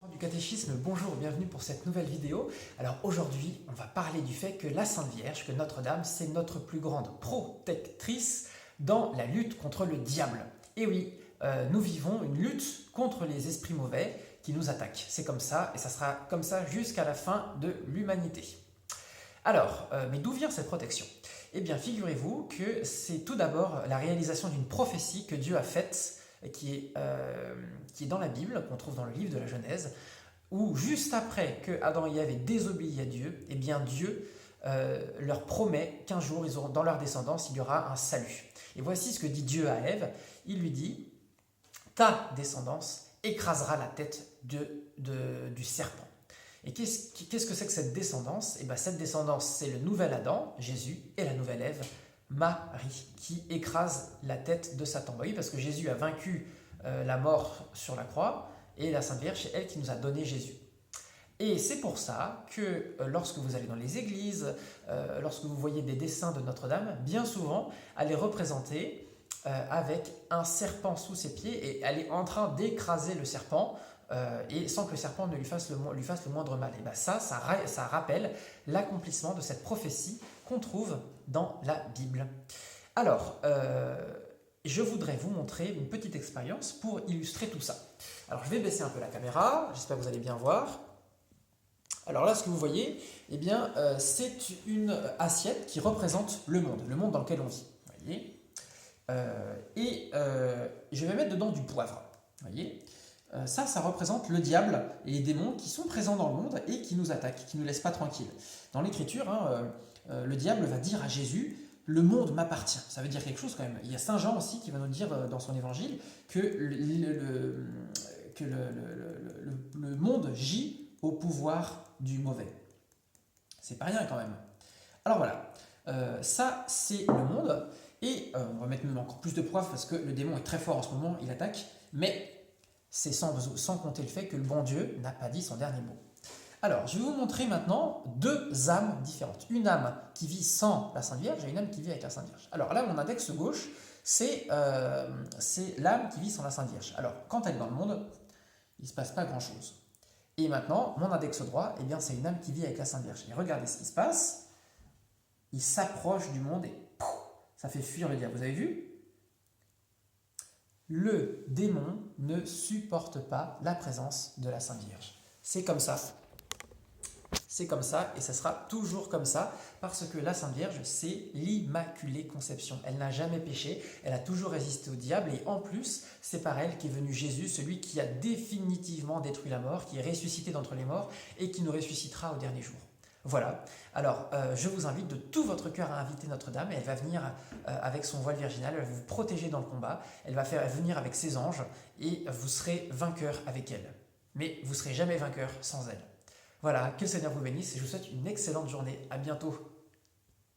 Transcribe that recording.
Du catéchisme, bonjour, bienvenue pour cette nouvelle vidéo. Alors aujourd'hui, on va parler du fait que la Sainte Vierge, que Notre-Dame, c'est notre plus grande protectrice dans la lutte contre le diable. Et oui, nous vivons une lutte contre les esprits mauvais qui nous attaquent. C'est comme ça, et ça sera comme ça jusqu'à la fin de l'humanité. Alors, mais d'où vient cette protection? Eh bien, figurez-vous que c'est tout d'abord la réalisation d'une prophétie que Dieu a faite qui est dans la Bible, qu'on trouve dans le livre de la Genèse, où juste après que Adam et Ève aient désobéi à Dieu, eh bien Dieu leur promet qu'un jour, dans leur descendance, il y aura un salut. Et voici ce que dit Dieu à Ève. Il lui dit, ta descendance écrasera la tête du serpent. Et qu'est-ce que c'est que cette descendance? Eh bien, cette descendance, c'est le nouvel Adam, Jésus, et la nouvelle Ève, Marie, qui écrase la tête de Satan. Oui, parce que Jésus a vaincu la mort sur la croix, et la Sainte Vierge, c'est elle qui nous a donné Jésus. Et c'est pour ça que lorsque vous allez dans les églises, lorsque vous voyez des dessins de Notre-Dame, bien souvent, elle est représentée avec un serpent sous ses pieds, et elle est en train d'écraser le serpent, et sans que le serpent ne lui fasse le moindre mal. Et bien ça rappelle l'accomplissement de cette prophétie qu'on trouve dans la Bible. Alors, je voudrais vous montrer une petite expérience pour illustrer tout ça. Alors, je vais baisser un peu la caméra, j'espère que vous allez bien voir. Alors là, ce que vous voyez, eh bien, c'est une assiette qui représente le monde dans lequel on vit. Vous voyez, je vais mettre dedans du poivre. Vous voyez, ça représente le diable et les démons qui sont présents dans le monde et qui nous attaquent, qui ne nous laissent pas tranquilles. Dans l'Écriture, le diable va dire à Jésus, le monde m'appartient. Ça veut dire quelque chose quand même. Il y a Saint Jean aussi qui va nous dire dans son évangile que le monde gît au pouvoir du mauvais. C'est pas rien quand même. Alors voilà, ça c'est le monde. Et on va mettre même encore plus de preuves parce que le démon est très fort en ce moment, il attaque. Mais c'est sans compter le fait que le bon Dieu n'a pas dit son dernier mot. Alors, je vais vous montrer maintenant deux âmes différentes. Une âme qui vit sans la Sainte Vierge et une âme qui vit avec la Sainte Vierge. Alors là, mon index gauche, c'est l'âme qui vit sans la Sainte Vierge. Alors, quand elle est dans le monde, il ne se passe pas grand-chose. Et maintenant, mon index droit, eh bien, c'est une âme qui vit avec la Sainte Vierge. Et regardez ce qui se passe. Il s'approche du monde et pouf, ça fait fuir le diable. Vous avez vu? Le démon ne supporte pas la présence de la Sainte Vierge. C'est comme ça. C'est comme ça et ça sera toujours comme ça parce que la Sainte Vierge, c'est l'Immaculée Conception. Elle n'a jamais péché, elle a toujours résisté au diable et en plus, c'est par elle qu'est venu Jésus, celui qui a définitivement détruit la mort, qui est ressuscité d'entre les morts et qui nous ressuscitera au dernier jour. Voilà, alors je vous invite de tout votre cœur à inviter Notre-Dame et elle va venir avec son voile virginal, elle va vous protéger dans le combat, elle va venir avec ses anges et vous serez vainqueur avec elle. Mais vous ne serez jamais vainqueur sans elle. Voilà, que le Seigneur vous bénisse et je vous souhaite une excellente journée. À bientôt.